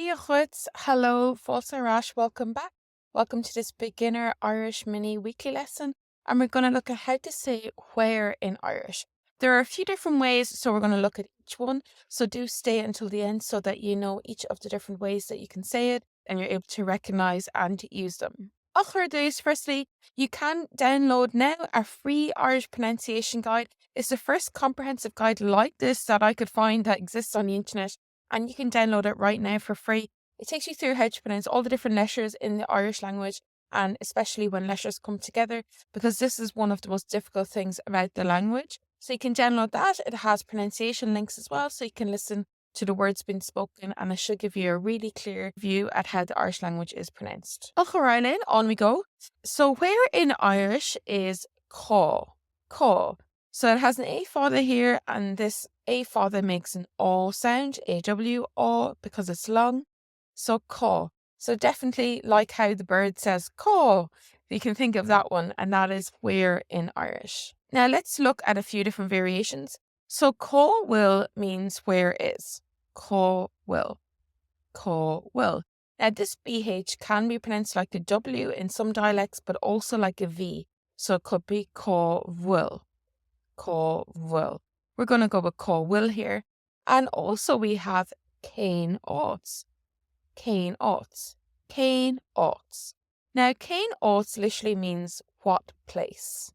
Díochut, hello, Falsa Rash, welcome back. Welcome to this beginner Irish mini weekly lesson, and we're going to look at how to say where in Irish. There are a few different ways, so we're going to look at each one. So do stay until the end so that you know each of the different ways that you can say it and you're able to recognize and use them. Ochor days, firstly, you can download now a free Irish pronunciation guide. It's the first comprehensive guide like this that I could find that exists on the internet, and you can download it right now for free. It takes you through how to pronounce all the different letters in the Irish language, and especially when letters come together, because this is one of the most difficult things about the language. So you can download that. It has pronunciation links as well, so you can listen to the words being spoken, and it should give you a really clear view at how the Irish language is pronounced. Ocharainen, on we go. So where in Irish is caw? Caw. So it has an A father here, and this A father makes an aw sound, AW, aw, because it's long. So caw. So definitely like how the bird says caw, you can think of that one, and that is where in Irish. Now let's look at a few different variations. So caw will means where is. Caw will. Caw will. Now this BH can be pronounced like a W in some dialects, but also like a V. So it could be caw will. Caw will. We're going to go with caw will here. And also we have cane oughts. Cane oughts. Cane oughts. Now cane oughts literally means what place.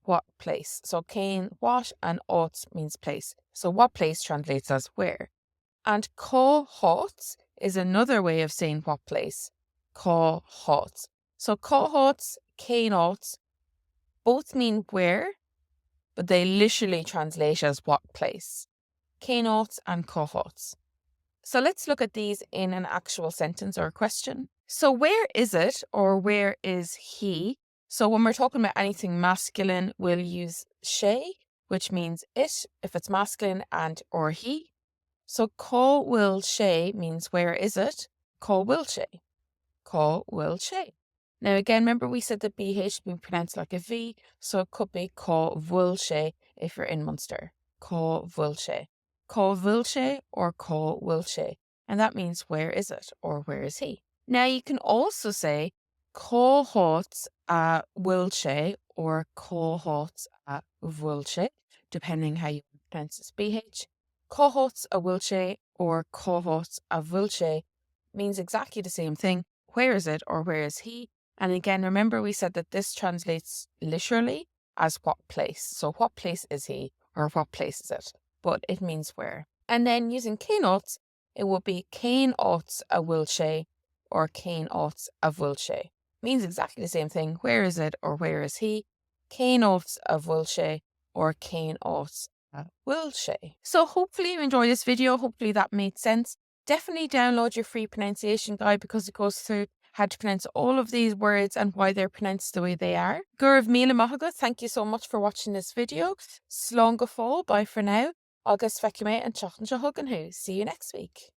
What place. So cane what and oughts means place. So what place translates as where. And caw haughts is another way of saying what place. Caw haughts. So caw haughts, cane oughts, both mean where, but they literally translate as what place. Cane oughts and caw haughts. So let's look at these in an actual sentence or a question. So where is it, or where is he? So when we're talking about anything masculine, we'll use she, which means it if it's masculine, and or he. So caw will she means where is it? Caw will she. Caw will she. Now again, remember we said that BH should be pronounced like a V, so it could be caw will she if you're in Munster. Caw will she. Caw will she or caw will she. And that means where is it or where is he. Now you can also say caw haughts a will she or caw haughts a will she, depending how you pronounce this BH. Caw haughts a will she or caw haughts a will she means exactly the same thing. Where is it or where is he? And again, remember we said that this translates literally as what place. So what place is he or what place is it? But it means where. And then using cane oughts, it would be cane oughts a will she or cane oughts a will she. Means exactly the same thing. Where is it or where is he? Cane oughts a will she or cane oughts a will she. So hopefully you enjoyed this video. Hopefully that made sense. Definitely download your free pronunciation guide because it goes through how to pronounce all of these words and why they're pronounced the way they are. Gurav Mila Mahaga, thank you so much for watching this video. Slán go fóill, bye for now. Agus feicimé an teachtain se thugan hu. See you next week.